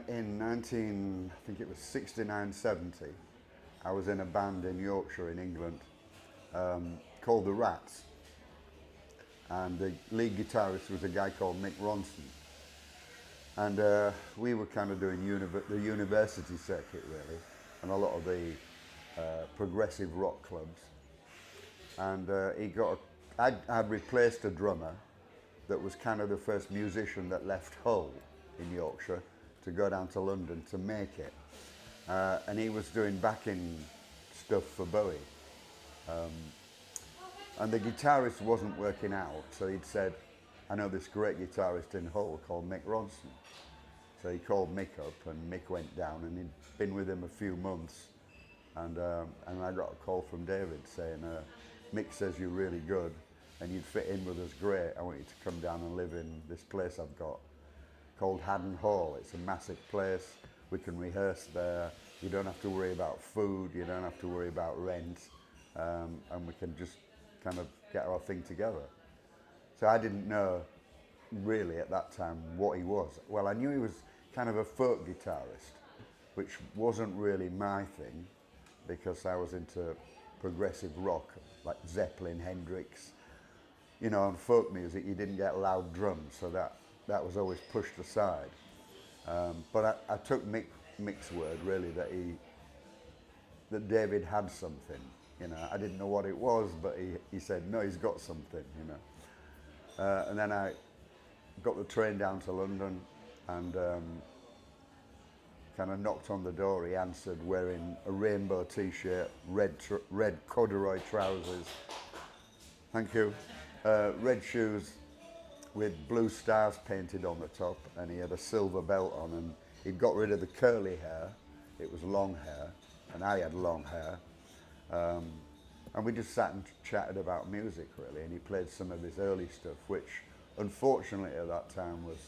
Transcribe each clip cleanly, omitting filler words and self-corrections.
in I think it was 69, 70, I was in a band in Yorkshire in England called The Rats. And the lead guitarist was a guy called Mick Ronson. And we were kind of doing the university circuit really, and a lot of the progressive rock clubs. And I'd replaced a drummer that was kind of the first musician that left Hull in Yorkshire to go down to London to make it. And he was doing backing stuff for Bowie. And the guitarist wasn't working out, so he'd said, I know this great guitarist in Hull called Mick Ronson. So he called Mick up, and Mick went down, and he'd been with him a few months. And I got a call from David saying, Mick says you're really good, and you'd fit in with us great. I want you to come down and live in this place I've got called Haddon Hall. It's a massive place. We can rehearse there. You don't have to worry about food. You don't have to worry about rent. And we can just kind of get our thing together. So I didn't know really at that time what he was. Well, I knew he was kind of a folk guitarist, which wasn't really my thing because I was into progressive rock like Zeppelin, Hendrix. You know, on folk music you didn't get loud drums, so that was always pushed aside. But I took Mick's word really that David had something. You know, I didn't know what it was, but he said, no, he's got something, you know. And then I got the train down to London and kind of knocked on the door. He answered wearing a rainbow t-shirt, red corduroy trousers, thank you, red shoes with blue stars painted on the top, and he had a silver belt on, and he'd got rid of the curly hair. It was long hair, and I had long hair. And we just sat and chatted about music really, and he played some of his early stuff, which unfortunately at that time was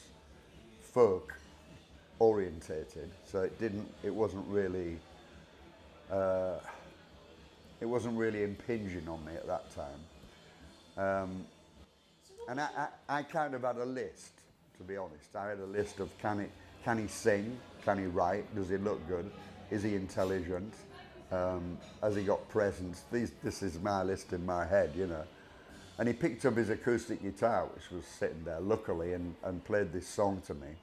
folk orientated, so it wasn't really impinging on me at that time. And I kind of had a list, to be honest. I had a list of can he sing, can he write, does he look good, is he intelligent, has he got presence? This is my list in my head, you know. And he picked up his acoustic guitar, which was sitting there, luckily, and played this song to me,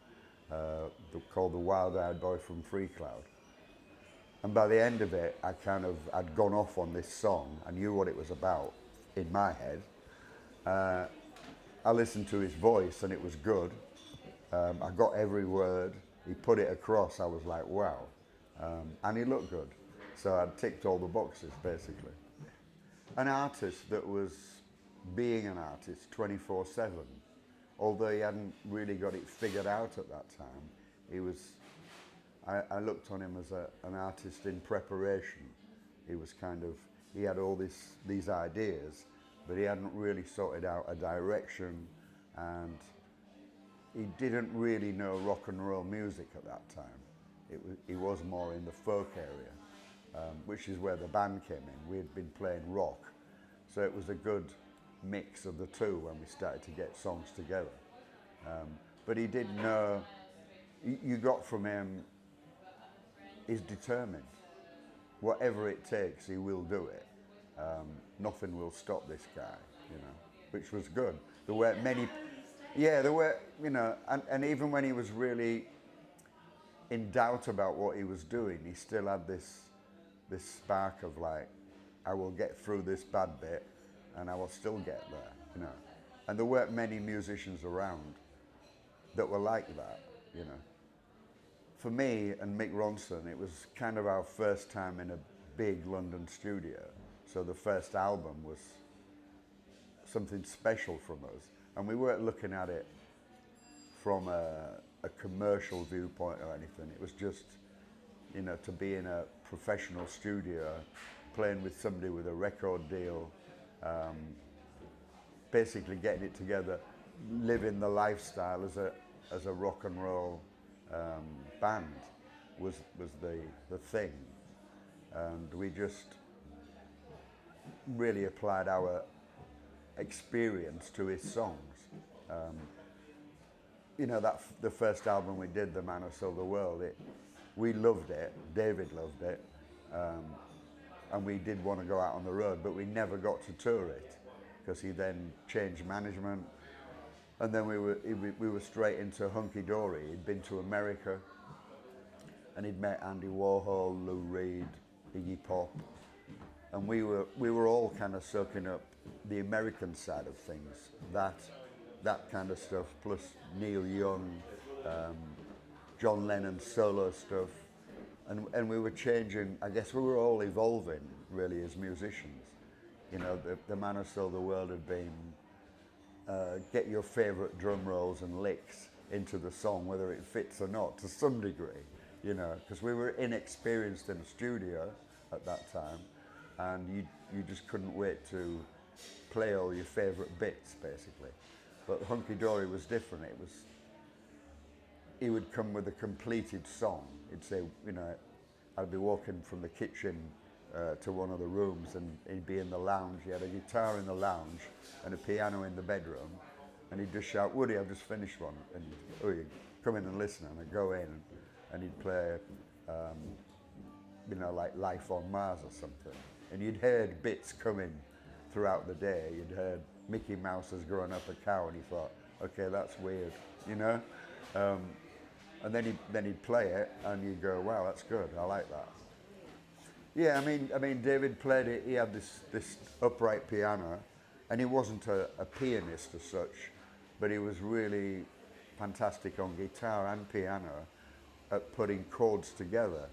called The Wild-Eyed Boy from Free Cloud. And by the end of it, I'd gone off on this song. I knew what it was about in my head. I listened to his voice and it was good. I got every word. He put it across. I was like, wow. And he looked good. So I'd ticked all the boxes, basically. An artist that was being an artist 24/7. Although he hadn't really got it figured out at that time, I looked on him as an artist in preparation. He had all these ideas, but he hadn't really sorted out a direction, and he didn't really know rock and roll music at that time. He was more in the folk area, which is where the band came in. We had been playing rock, so it was a good mix of the two when we started to get songs together. But he did know, you got from him, he's determined. Whatever it takes, he will do it. Nothing will stop this guy, you know, which was good. There were many, you know, and even when he was really in doubt about what he was doing, he still had this spark of like, I will get through this bad bit and I will still get there, you know. And there weren't many musicians around that were like that, you know. For me and Mick Ronson, it was kind of our first time in a big London studio. So the first album was something special from us. And we weren't looking at it from a commercial viewpoint or anything. It was just, you know, to be in a professional studio, playing with somebody with a record deal, basically getting it together, living the lifestyle as a rock and roll band was the thing. And we just really applied our experience to his songs. you know, the first album we did, The Man Who Sold the World, we loved it, David loved it, and we did want to go out on the road, but we never got to tour it because he then changed management, and then we were straight into Hunky Dory. He'd been to America, and he'd met Andy Warhol, Lou Reed, Iggy Pop, and we were all kind of soaking up the American side of things, that kind of stuff, plus Neil Young, John Lennon solo stuff, and we were changing. I guess we were all evolving really as musicians. You know, the Man Who Sold the World had been get your favourite drum rolls and licks into the song, whether it fits or not, to some degree. You know, because we were inexperienced in a studio at that time, and you just couldn't wait to play all your favourite bits, basically. But Hunky Dory was different. He would come with a completed song. He'd say, you know, I'd be walking from the kitchen to one of the rooms, and he'd be in the lounge. He had a guitar in the lounge and a piano in the bedroom, and he'd just shout, "Woody, I've just finished one," and oh, you come in and listen. And I'd go in, and he'd play, you know, like Life on Mars or something. And you'd heard bits coming throughout the day. You'd heard Mickey Mouse has grown up a cow, and he thought, okay, that's weird, you know? And then he'd play it, and you'd go, wow, that's good, I like that. Yeah, I mean, David played it. He had this upright piano, and he wasn't a pianist as such, but he was really fantastic on guitar and piano at putting chords together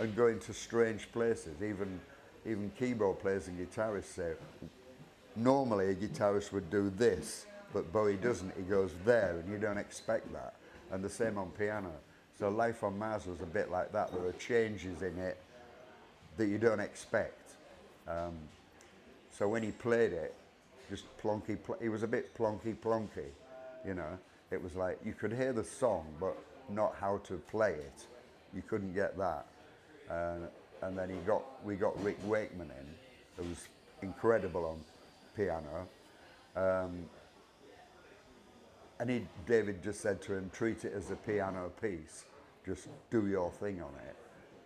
and going to strange places. Even keyboard players and guitarists say, normally a guitarist would do this, but Bowie doesn't. He goes there, and you don't expect that. And the same on piano. So Life on Mars was a bit like that. There are changes in it that you don't expect. So when he played it, just plonky, he was a bit plonky, you know. It was like you could hear the song, but not how to play it. You couldn't get that. And then we got Rick Wakeman in, who was incredible on piano. And David just said to him, treat it as a piano piece, just do your thing on it.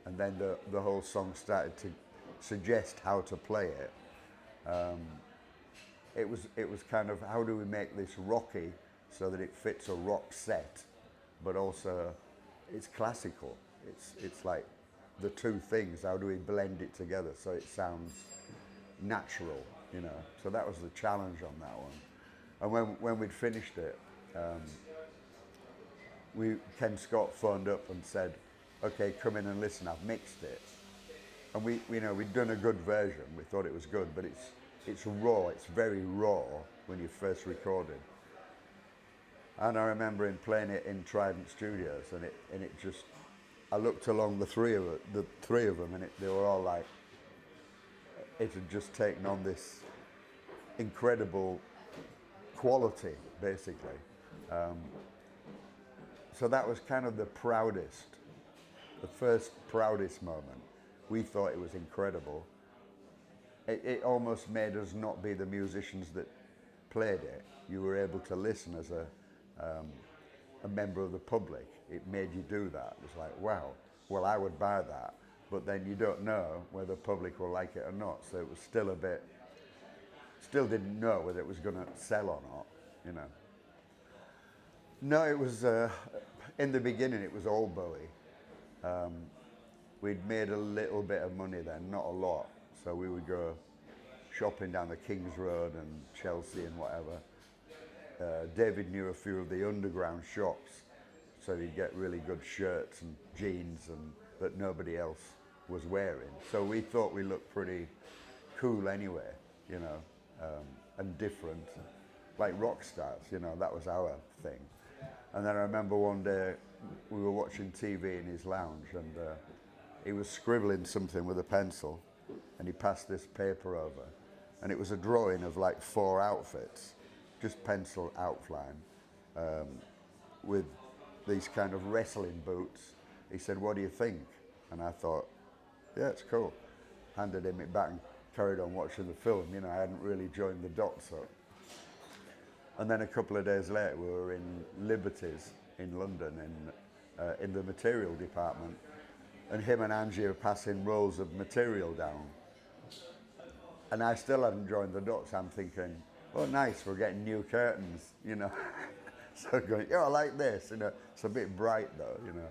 And then the whole song started to suggest how to play it. It was kind of, how do we make this rocky so that it fits a rock set, but also it's classical. It's like the two things, how do we blend it together so it sounds natural, you know? So that was the challenge on that one. And when we'd finished it, Ken Scott phoned up and said, okay, come in and listen, I've mixed it. And we'd done a good version, we thought it was good, but it's raw, it's very raw when you first recorded. And I remember him playing it in Trident Studios, and it just, I looked along the three of them, and they were all like, it had just taken on this incredible quality, basically. So that was kind of the first proudest moment. We thought it was incredible. It almost made us not be the musicians that played it. You were able to listen as a member of the public. It made you do that. It was like, wow, well, I would buy that. But then you don't know whether the public will like it or not. So it was still didn't know whether it was going to sell or not, you know. No, it was, in the beginning, it was all Bowie. We'd made a little bit of money then, not a lot. So we would go shopping down the King's Road and Chelsea and whatever. David knew a few of the underground shops, so he'd get really good shirts and jeans that nobody else was wearing. So we thought we looked pretty cool anyway, you know, and different, like rock stars, you know, that was our thing. And then I remember one day we were watching TV in his lounge, and he was scribbling something with a pencil, and he passed this paper over, and it was a drawing of like 4 outfits, just pencil outline, with these kind of wrestling boots. He said, what do you think? And I thought, yeah, it's cool. Handed him it back and carried on watching the film. You know, I hadn't really joined the dots up. And then a couple of days later, we were in Liberties in London in the material department, and him and Angie are passing rolls of material down. And I still hadn't joined the dots. I'm thinking, oh, nice, we're getting new curtains, you know. So going, yeah, I like this, you know. It's a bit bright though, you know.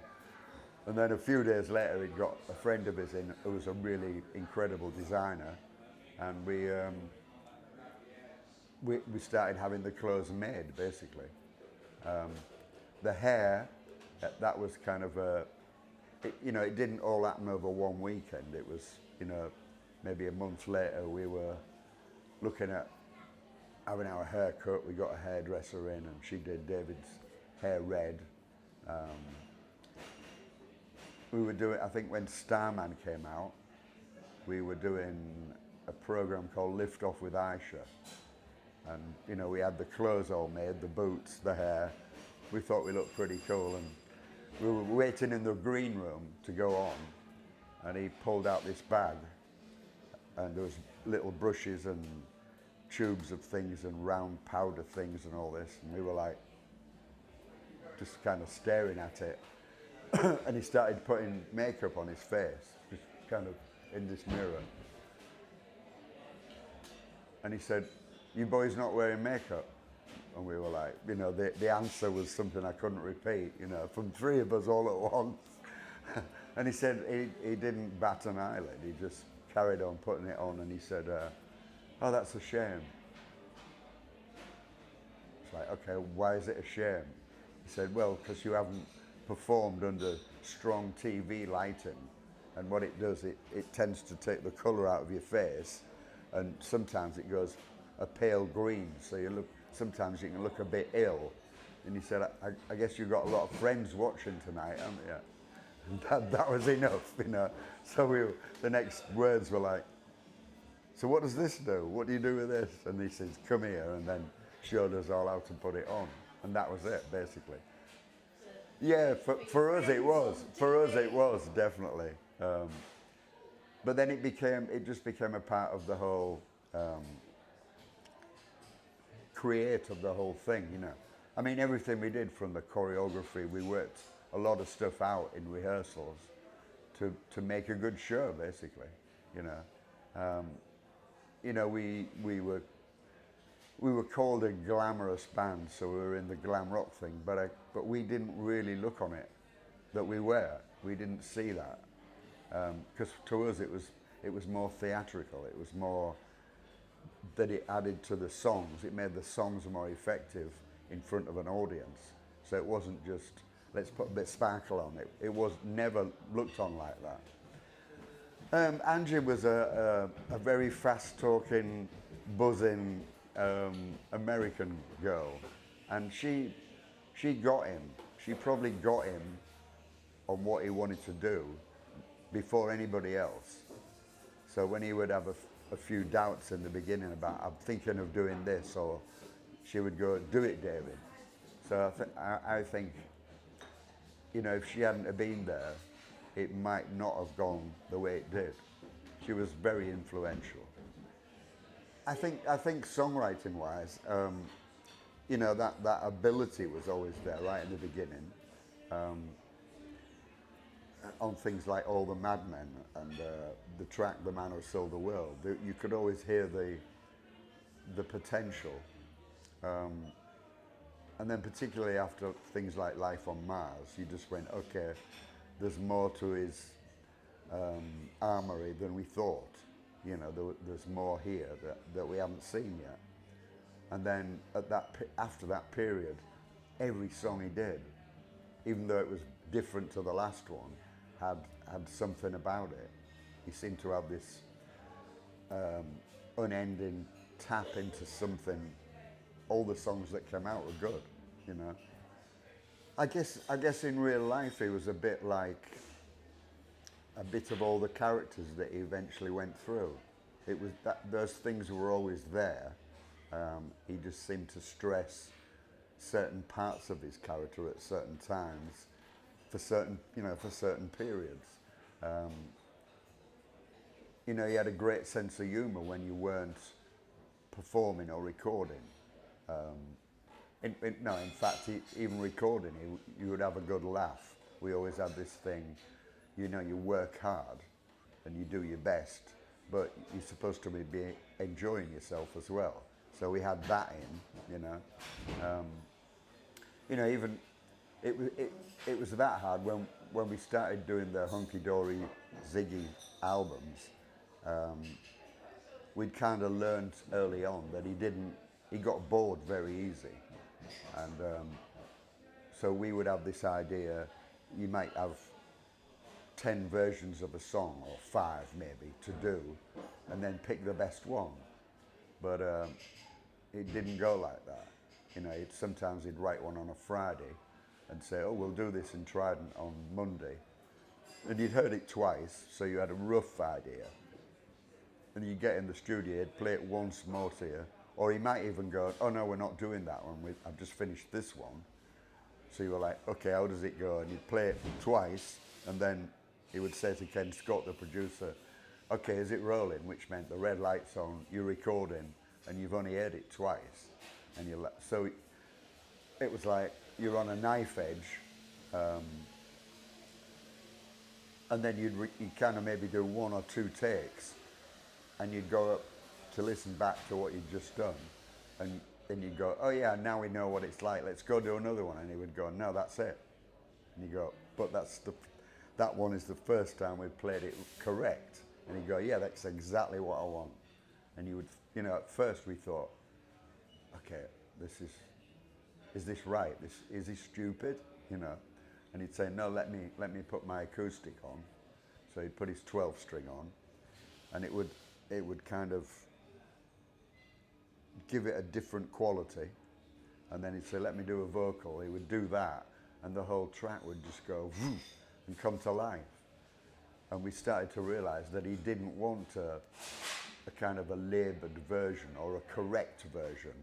And then a few days later, he got a friend of his in who was a really incredible designer, and we started having the clothes made, basically. The hair, that was kind of it didn't all happen over one weekend. It was, you know, maybe a month later we were looking at having our hair cut. We got a hairdresser in and she did David's hair red. We were doing, I think when Starman came out, we were doing a program called Lift Off with Aisha. And, you know, we had the clothes all made, the boots, the hair. We thought we looked pretty cool. And we were waiting in the green room to go on. And he pulled out this bag. And there was little brushes and tubes of things and round powder things and all this. And we were like, just kind of staring at it. And he started putting makeup on his face, just kind of in this mirror. And he said, "You boys not wearing makeup?" And we were like, you know, the answer was something I couldn't repeat, you know, from three of us all at once. And he said he didn't bat an eyelid, he just carried on putting it on, and he said, "Oh, that's a shame." It's like, okay, why is it a shame? He said, "Well, because you haven't performed under strong TV lighting, and what it does, it tends to take the colour out of your face, and sometimes it goes a pale green, so sometimes you can look a bit ill." And he said, I guess you've got a lot of friends watching tonight, haven't you?" And that was enough, you know. So the next words were like, "So what does this do? What do you do with this?" And he says, "Come here," and then showed us all how to put it on. And that was it, basically. Yeah, for us it was. For us it was, definitely. But then it just became a part of the whole create of the whole thing, you know. I mean, everything we did, from the choreography, we worked a lot of stuff out in rehearsals to make a good show, basically, you know. You know, we were called a glamorous band, so we were in the glam rock thing, but we didn't really look on it that we were. We didn't see that, because to us it was more theatrical. It was more that it added to the songs. It made the songs more effective in front of an audience. So it wasn't just, let's put a bit of sparkle on it. It was never looked on like that. Angie was a very fast-talking, buzzing American girl, and she got him. She probably got him on what he wanted to do before anybody else. So when he would have a few doubts in the beginning about, "I'm thinking of doing this," or she would go, "Do it, David." So I think, you know, if she hadn't have been there, it might not have gone the way it did. She was very influential. I think songwriting-wise, you know, that ability was always there right in the beginning. On things like All the Madmen and the track "The Man Who Sold the World," you could always hear the potential. And then particularly after things like Life on Mars, you just went, okay, there's more to his armory than we thought. You know, there's more here that we haven't seen yet. And then after that period, every song he did, even though it was different to the last one, had something about it. He seemed to have this unending tap into something. All the songs that came out were good, you know. I guess in real life he was a bit like a bit of all the characters that he eventually went through. It was those things were always there. He just seemed to stress certain parts of his character at certain times for certain periods. You know, he had a great sense of humour when you weren't performing or recording. No, in fact, even recording, you would have a good laugh. We always had this thing, you know, you work hard and you do your best, but you're supposed to be enjoying yourself as well. So we had that in, you know. Even it was that hard when we started doing the Hunky Dory Ziggy albums. We'd kind of learned early on that he got bored very easy. And so we would have this idea, you might have 10 versions of a song, or 5 maybe, to do, and then pick the best one. But it didn't go like that. You know, sometimes he'd write one on a Friday and say, oh, we'll do this in Trident on Monday. And you'd heard it twice, so you had a rough idea. And you get in the studio, he'd play it once more to you. Or he might even go, oh no, we're not doing that one, I've just finished this one. So you were like, okay, how does it go? And you'd play it twice, and then he would say to Ken Scott, the producer, okay, is it rolling? Which meant the red light's on, you're recording, and you've only heard it twice. And so it was like you're on a knife edge, and then you'd kind of maybe do 1 or 2 takes, and you'd go up to listen back to what you'd just done, and then you'd go, oh yeah, now we know what it's like, let's go do another one. And he would go, no, that's it. And you go, but that one is the first time we've played it correct. And he'd go, yeah, that's exactly what I want. And you would, you know, at first we thought, okay, is this right? Is he stupid? You know? And he'd say, no, let me put my acoustic on. So he'd put his 12 string on, and it would kind of give it a different quality. And then he'd say, let me do a vocal. He would do that, and the whole track would just go whoosh, and come to life. And we started to realize that he didn't want a kind of a laboured version or a correct version.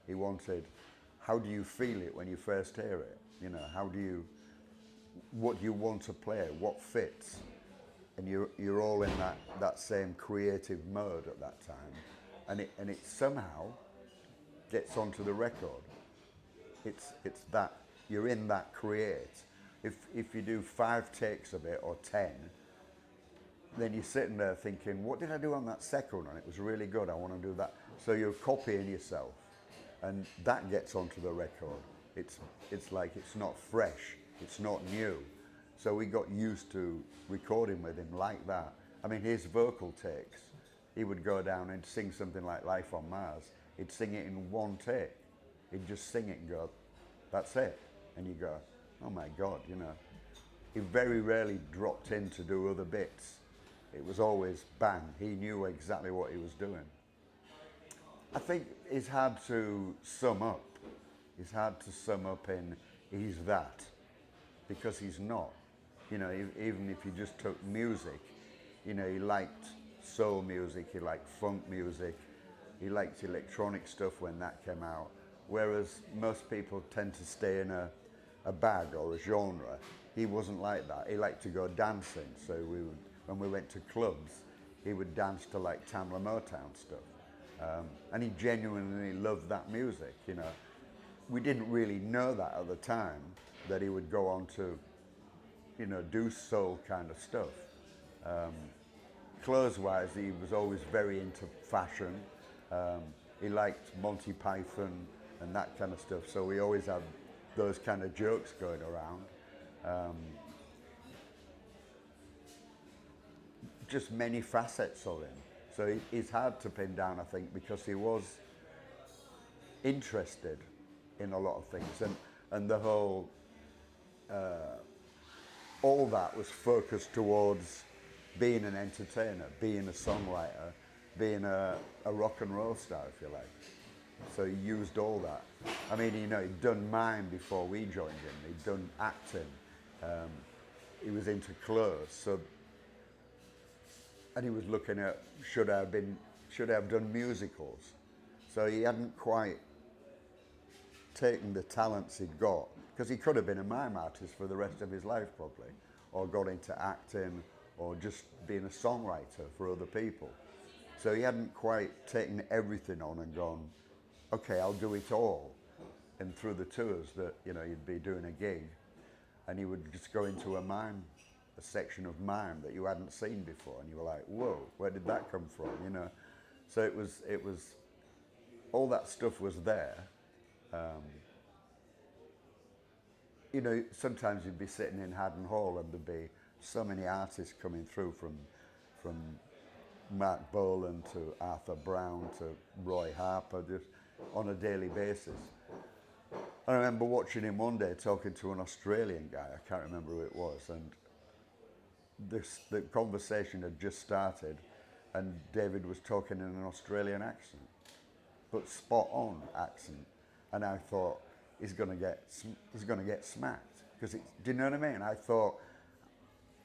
He wanted, how do you feel it when you first hear it? You know, what do you want to play? What fits? And you're all in that same creative mode at that time, and it somehow gets onto the record. It's that you're in that create. If you do 5 takes of it or 10, then you're sitting there thinking, what did I do on that second one? It was really good, I want to do that. So you're copying yourself, and that gets onto the record. It's like it's not fresh, it's not new. So we got used to recording with him like that. I mean, his vocal takes, he would go down and sing something like Life on Mars. He'd sing it in 1 take. He'd just sing it and go, that's it. And you go, oh my God, you know. He very rarely dropped in to do other bits. It was always bang. He knew exactly what he was doing. I think it's hard to sum up. It's hard to sum up in he's that, because he's not. You know, even if you just took music, you know, he liked soul music, he liked funk music, he liked electronic stuff when that came out, whereas most people tend to stay in a bag or a genre. He wasn't like that. He liked to go dancing, so when we went to clubs, he would dance to like Tamla Motown stuff. And he genuinely loved that music, you know. We didn't really know that at the time, that he would go on to, you know, do soul kind of stuff. Clothes-wise, he was always very into fashion. He liked Monty Python and that kind of stuff, so we always had those kind of jokes going around. Just many facets of him. So he's hard to pin down, I think, because he was interested in a lot of things, and the whole, all that was focused towards being an entertainer, being a songwriter, being a rock and roll star, if you like. So he used all that. I mean, you know, he'd done mime before we joined him. He'd done acting. He was into clothes. So, and he was looking at should I have done musicals. So he hadn't quite taken the talents he'd got, because he could have been a mime artist for the rest of his life probably, or got into acting, or just being a songwriter for other people. So he hadn't quite taken everything on and gone, okay, I'll do it all. and through the tours that, you know, you'd be doing a gig and you would just go into a section of mime that you hadn't seen before, and you were like, whoa, where did that come from, you know? So it was, all that stuff was there. You know, sometimes you'd be sitting in Haddon Hall and there'd be so many artists coming through from Mark Bolan to Arthur Brown to Roy Harper, just on a daily basis. I remember watching him one day talking to an Australian guy, I can't remember who it was, and the conversation had just started and David was talking in an Australian accent, but spot on accent. And I thought, he's going to get smacked. Because, do you know what I mean? I thought,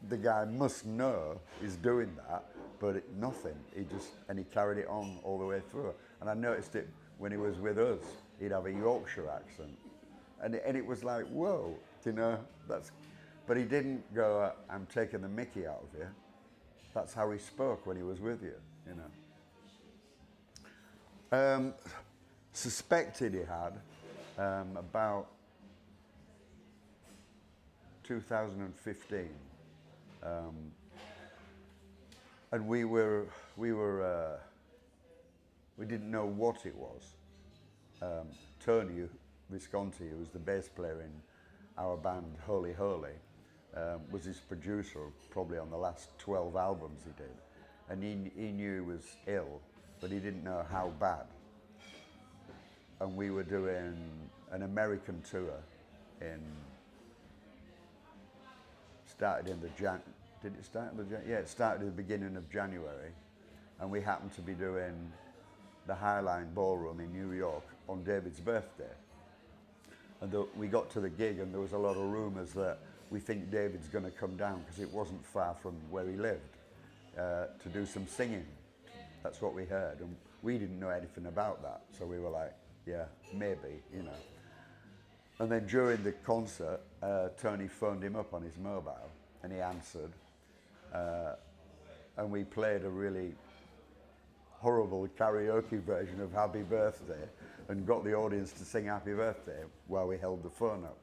the guy must know he's doing that, but nothing. He carried it on all the way through. And I noticed it when he was with us. He'd have a Yorkshire accent. And it was like, whoa, you know, but he didn't go, I'm taking the mickey out of you. That's how he spoke when he was with you, you know. Suspected he had, about 2015. And we didn't know what it was. Tony Visconti, who was the bass player in our band Holy Holy, was his producer probably on the last 12 albums he did. And he knew he was ill, but he didn't know how bad. And we were doing an American tour started in the did it start in the yeah, it started at the beginning of January, and we happened to be doing the Highline Ballroom in New York on David's birthday. And we got to the gig and there was a lot of rumours that we think David's going to come down because it wasn't far from where he lived, to do some singing. That's what we heard, and we didn't know anything about that, so we were like, yeah, maybe, you know. And then during the concert, Tony phoned him up on his mobile and he answered, and we played a really horrible karaoke version of Happy Birthday and got the audience to sing Happy Birthday while we held the phone up.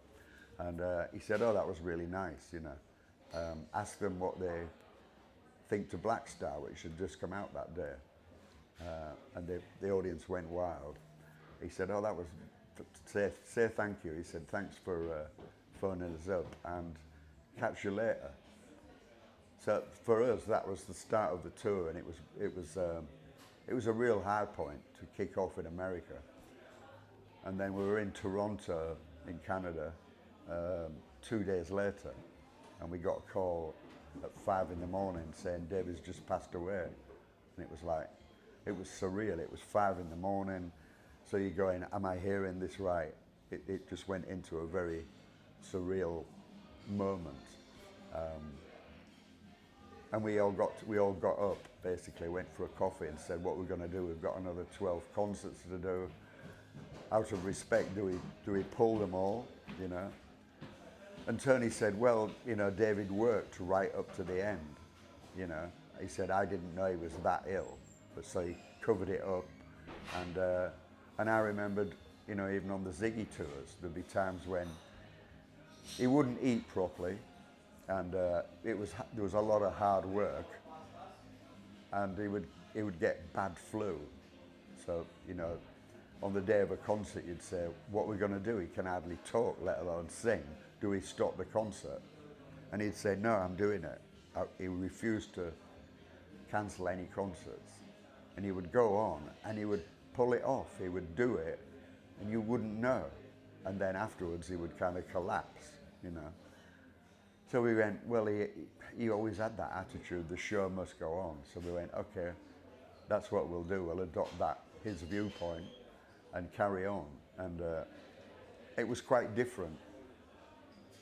And he said, oh, that was really nice, you know. Ask them what they think to Black Star, which had just come out that day. And the audience went wild. He said, oh, that was, say thank you. He said, thanks for phoning us up and catch you later. So for us, that was the start of the tour, and it was a real high point to kick off in America. And then we were in Toronto in Canada 2 days later, and we got a call at 5 in the morning saying David's just passed away. And it was like, it was surreal. It was 5 in the morning, so you're going, am I hearing this right? It just went into a very surreal moment. And we all got up, basically, went for a coffee and said, what we're going to do, we've got another 12 concerts to do. Out of respect, do we pull them all, you know? And Tony said, well, you know, David worked right up to the end, you know. He said, I didn't know he was that ill, but so he covered it up. And I remembered, you know, even on the Ziggy tours, there'd be times when he wouldn't eat properly, and there was a lot of hard work, and he would get bad flu. So, you know, on the day of a concert, you'd say, what we're going to do? He can hardly talk, let alone sing. Do we stop the concert? And he'd say, no, I'm doing it. He refused to cancel any concerts. And he would go on, and he would pull it off. He would do it, and you wouldn't know. And then afterwards, he would kind of collapse, you know. So we went, well, he always had that attitude, the show must go on. So we went, okay, that's what we'll do. We'll adopt that, his viewpoint, and carry on. And it was quite different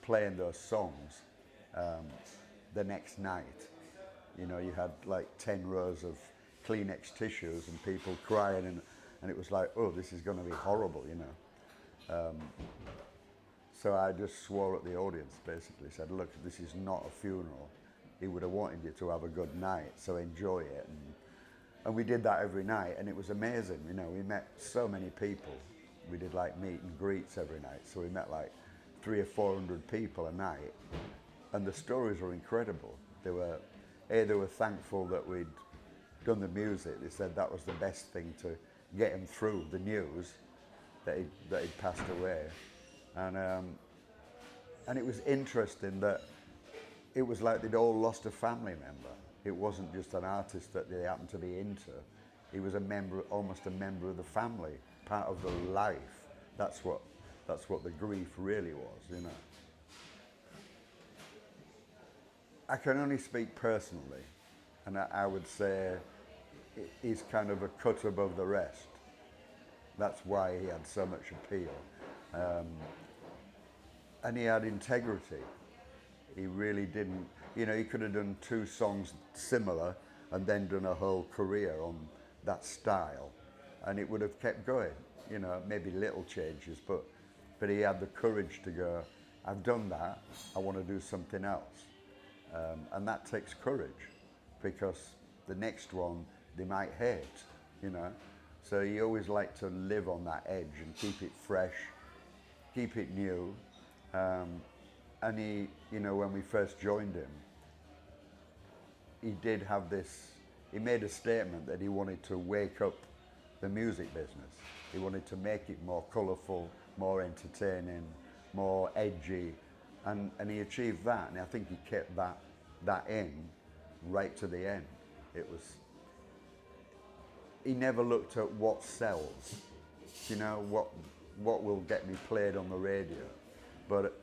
playing those songs the next night. You know, you had like 10 rows of Kleenex tissues and people crying, and it was like, oh, this is going to be horrible, you know. So I just swore at the audience, basically, said, look, this is not a funeral. He would have wanted you to have a good night, so enjoy it. And we did that every night, and it was amazing, you know. We met so many people, we did like meet and greets every night. So we met like 300 or 400 people a night, and the stories were incredible. They were thankful that we'd done the music. They said that was the best thing to get him through the news that he'd passed away, and it was interesting that it was like they'd all lost a family member. It wasn't just an artist that they happened to be into. He was a member, almost a member of the family, part of the life. That's what the grief really was, you know. I can only speak personally, and I would say he's kind of a cut above the rest. That's why he had so much appeal. And he had integrity. He really didn't, you know, he could have done 2 songs similar and then done a whole career on that style, and it would have kept going, you know, maybe little changes, but he had the courage to go, I've done that, I want to do something else. And that takes courage, because the next one they might hate, you know. So he always liked to live on that edge and keep it fresh, keep it new. And he, you know, when we first joined him, he did have this, he made a statement that he wanted to wake up the music business. He wanted to make it more colourful, more entertaining, more edgy, and he achieved that, and I think he kept that in right to the end. It was, he never looked at what sells, you know, what will get me played on the radio, but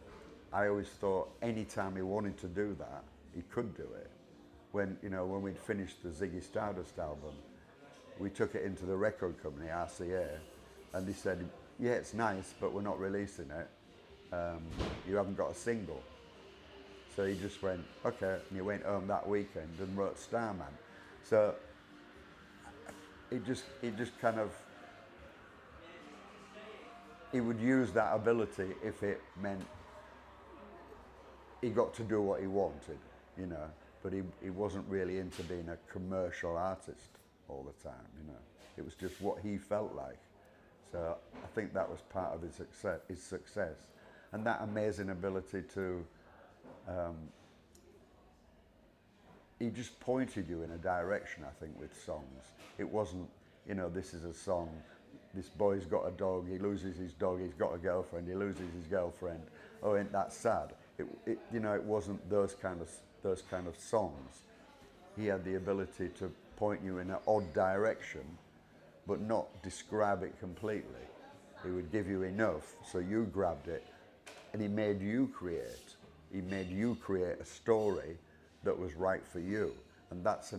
I always thought anytime he wanted to do that, he could do it. When we'd finished the Ziggy Stardust album, we took it into the record company, RCA, and they said, yeah, it's nice, but we're not releasing it. You haven't got a single. So he just went, okay, and he went home that weekend and wrote Starman. So he just kind of, he would use that ability if it meant he got to do what he wanted, you know. But he wasn't really into being a commercial artist all the time, you know. It was just what he felt like. So I think that was part of his success. And that amazing ability to, he just pointed you in a direction, I think, with songs. It wasn't, you know, this is a song, this boy's got a dog, he loses his dog, he's got a girlfriend, he loses his girlfriend. Oh, ain't that sad? You know, it wasn't those kind of songs. He had the ability to point you in an odd direction, but not describe it completely. He would give you enough so you grabbed it, and he made you create. He made you create a story that was right for you, and that's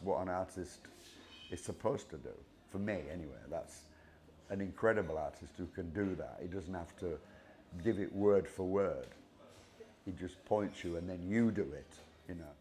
what an artist is supposed to do. For me, anyway, that's an incredible artist who can do that. He doesn't have to give it word for word. He just points you, and then you do it, you know.